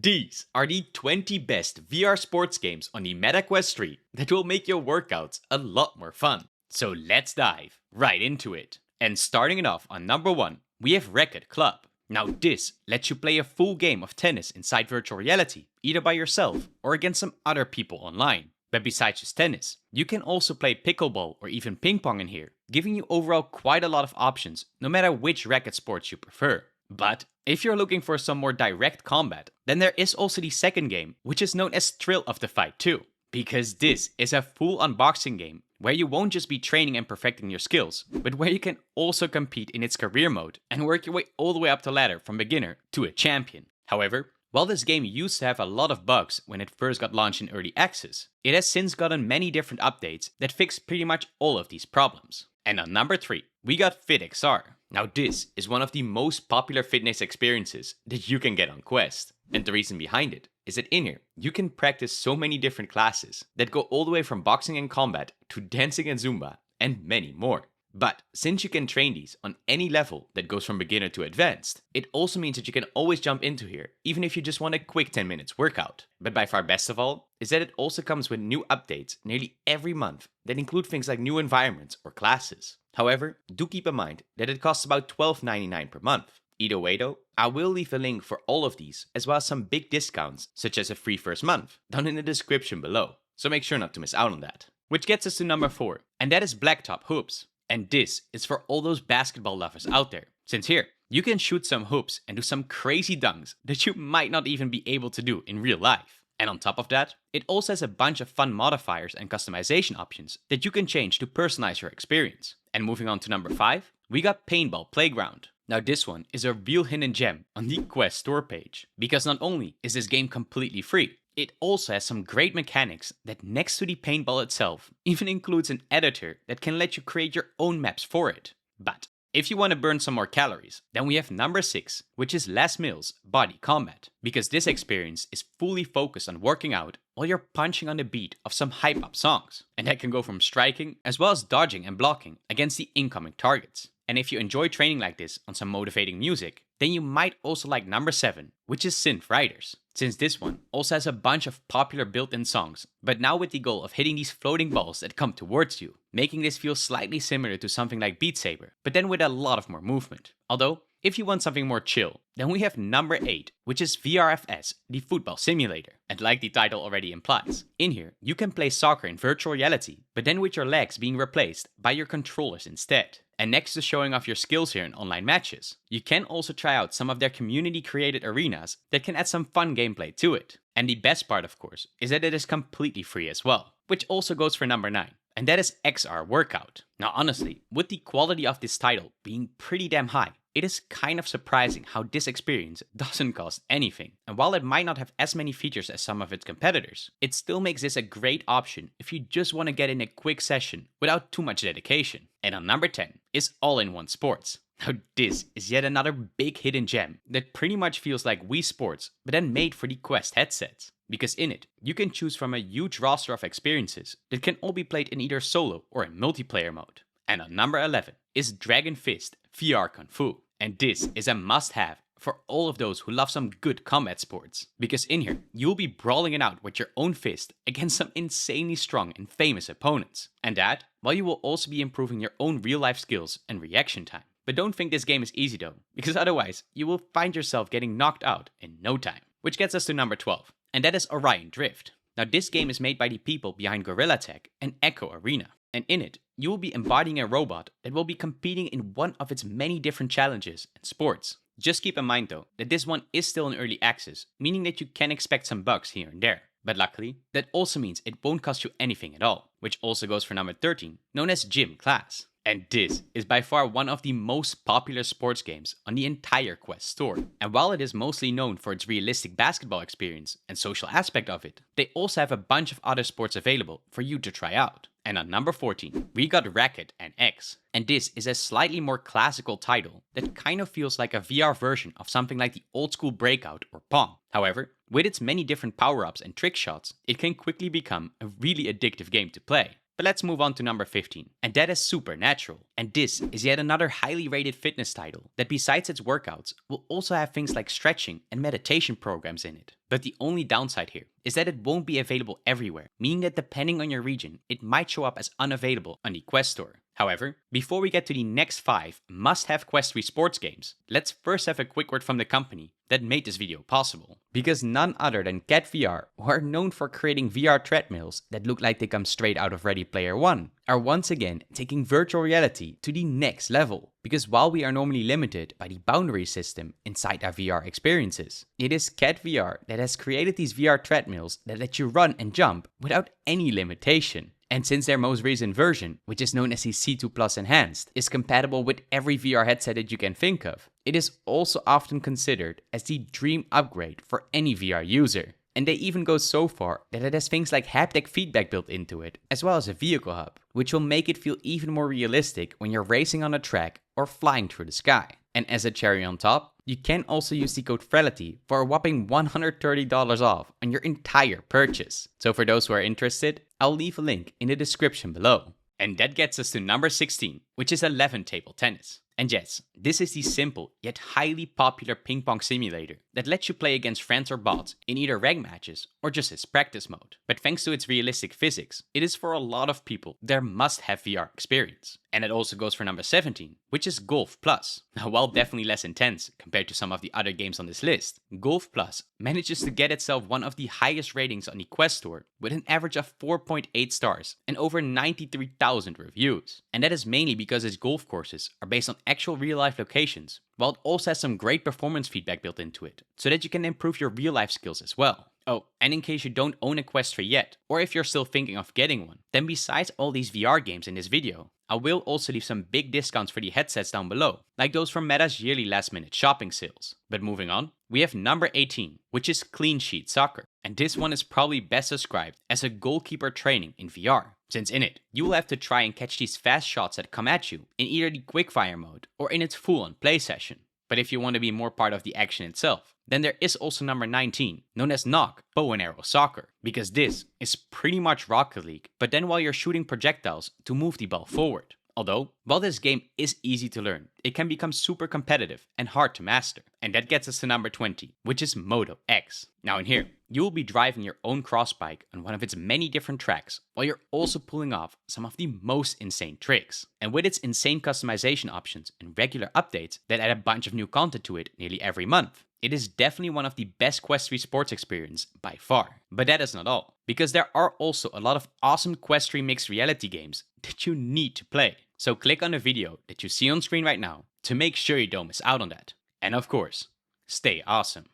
These are the 20 best VR sports games on the MetaQuest 3 that will make your workouts a lot more fun. So let's dive right into it. And starting it off on number 1, we have Racquet Club. Now this lets you play a full game of tennis inside virtual reality, either by yourself or against some other people online. But besides just tennis, you can also play pickleball or even ping pong in here, giving you overall quite a lot of options, no matter which racket sports you prefer. But if you're looking for some more direct combat, then there is also the second game, which is known as Thrill of the Fight 2. Because this is a full unboxing game where you won't just be training and perfecting your skills, but where you can also compete in its career mode and work your way all the way up the ladder from beginner to a champion. However, while this game used to have a lot of bugs when it first got launched in early access, it has since gotten many different updates that fix pretty much all of these problems. And on number 3, we got FitXR. Now this is one of the most popular fitness experiences that you can get on Quest. And the reason behind it is that in here, you can practice so many different classes that go all the way from boxing and combat to dancing and Zumba and many more. But since you can train these on any level that goes from beginner to advanced, it also means that you can always jump into here, even if you just want a quick 10 minutes workout. But by far best of all, is that it also comes with new updates nearly every month that include things like new environments or classes. However, do keep in mind that it costs about $12.99 per month. Either way though, I will leave a link for all of these, as well as some big discounts, such as a free first month, down in the description below. So make sure not to miss out on that. Which gets us to number 4, and that is Blacktop Hoops. And this is for all those basketball lovers out there, since here, you can shoot some hoops and do some crazy dunks that you might not even be able to do in real life. And on top of that, it also has a bunch of fun modifiers and customization options that you can change to personalize your experience. And moving on to number 5, we got Paintball Playground. Now this one is a real hidden gem on the Quest store page, because not only is this game completely free, it also has some great mechanics that next to the paintball itself even includes an editor that can let you create your own maps for it. But if you want to burn some more calories, then we have number 6, which is Les Mills Body Combat, because this experience is fully focused on working out while you're punching on the beat of some hype up songs. And that can go from striking as well as dodging and blocking against the incoming targets. And if you enjoy training like this on some motivating music, then you might also like number 7, which is Synth Riders, since this one also has a bunch of popular built-in songs, but now with the goal of hitting these floating balls that come towards you, making this feel slightly similar to something like Beat Saber, but then with a lot of more movement. Although, if you want something more chill, then we have number 8, which is VRFS, the football simulator. And like the title already implies, in here you can play soccer in virtual reality, but then with your legs being replaced by your controllers instead. And next to showing off your skills here in online matches, you can also try out some of their community-created arenas that can add some fun gameplay to it. And the best part, of course, is that it is completely free as well, which also goes for number 9, and that is XR Workout. Now honestly, with the quality of this title being pretty damn high, it is kind of surprising how this experience doesn't cost anything. And while it might not have as many features as some of its competitors, it still makes this a great option if you just want to get in a quick session without too much dedication. And on number 10 is All-in-One Sports. Now this is yet another big hidden gem that pretty much feels like Wii Sports, but then made for the Quest headsets. Because in it, you can choose from a huge roster of experiences that can all be played in either solo or in multiplayer mode. And on number 11 is Dragon Fist VR Kung Fu. And this is a must-have for all of those who love some good combat sports. Because in here, you'll be brawling it out with your own fist against some insanely strong and famous opponents. And that, while you will also be improving your own real-life skills and reaction time. But don't think this game is easy though, because otherwise, you will find yourself getting knocked out in no time. Which gets us to number 12, and that is Orion Drift. Now this game is made by the people behind Gorilla Tag and Echo Arena. And in it, you will be embodying a robot that will be competing in one of its many different challenges and sports. Just keep in mind though, that this one is still in early access, meaning that you can expect some bugs here and there. But luckily, that also means it won't cost you anything at all, which also goes for number 13, known as Gym Class. And this is by far one of the most popular sports games on the entire Quest store. And while it is mostly known for its realistic basketball experience and social aspect of it, they also have a bunch of other sports available for you to try out. And on number 14, we got Racquet and X. And this is a slightly more classical title that kind of feels like a VR version of something like the old school Breakout or Pong. However, with its many different power-ups and trick shots, it can quickly become a really addictive game to play. But let's move on to number 15, and that is Supernatural. And this is yet another highly rated fitness title that besides its workouts will also have things like stretching and meditation programs in it. But the only downside here is that it won't be available everywhere, meaning that depending on your region, it might show up as unavailable on the Quest Store. However, before we get to the next 5 must-have Quest 3 sports games, let's first have a quick word from the company that made this video possible. Because none other than Cat VR, who are known for creating VR treadmills that look like they come straight out of Ready Player One, are once again taking virtual reality to the next level. Because while we are normally limited by the boundary system inside our VR experiences, it is Cat VR that has created these VR treadmills that let you run and jump without any limitation. And since their most recent version, which is known as the C2 Plus Enhanced, is compatible with every VR headset that you can think of, it is also often considered as the dream upgrade for any VR user. And they even go so far that it has things like haptic feedback built into it, as well as a vehicle hub, which will make it feel even more realistic when you're racing on a track or flying through the sky. And as a cherry on top, you can also use the code VRelity for a whopping $130 off on your entire purchase. So for those who are interested, I'll leave a link in the description below. And that gets us to number 16, which is 11 table tennis. And yes, this is the simple yet highly popular ping pong simulator that lets you play against friends or bots in either rank matches or just as practice mode. But thanks to its realistic physics, it is for a lot of people their must-have VR experience. And it also goes for number 17, which is Golf Plus. Now, while definitely less intense compared to some of the other games on this list, Golf Plus manages to get itself one of the highest ratings on the Quest Store with an average of 4.8 stars and over 93,000 reviews. And that is mainly because its golf courses are based on actual real-life locations, while it also has some great performance feedback built into it, so that you can improve your real-life skills as well. Oh, and in case you don't own a Quest 3 yet, or if you're still thinking of getting one, then besides all these VR games in this video, I will also leave some big discounts for the headsets down below, like those from Meta's yearly last-minute shopping sales. But moving on, we have number 18, which is Clean Sheet Soccer. And this one is probably best described as a goalkeeper training in VR, since in it, you will have to try and catch these fast shots that come at you in either the quickfire mode or in its full-on play session. But if you want to be more part of the action itself, then there is also number 19, known as Knock Bow and Arrow Soccer, because this is pretty much Rocket League, but then while you're shooting projectiles to move the ball forward. Although, while this game is easy to learn, it can become super competitive and hard to master. And that gets us to number 20, which is Moto X. Now in here, you will be driving your own cross bike on one of its many different tracks, while you're also pulling off some of the most insane tricks. And with its insane customization options and regular updates that add a bunch of new content to it nearly every month, it is definitely one of the best Quest 3 sports experience by far. But that is not all, because there are also a lot of awesome Quest 3 mixed reality games that you need to play. So click on the video that you see on screen right now to make sure you don't miss out on that. And of course, stay awesome.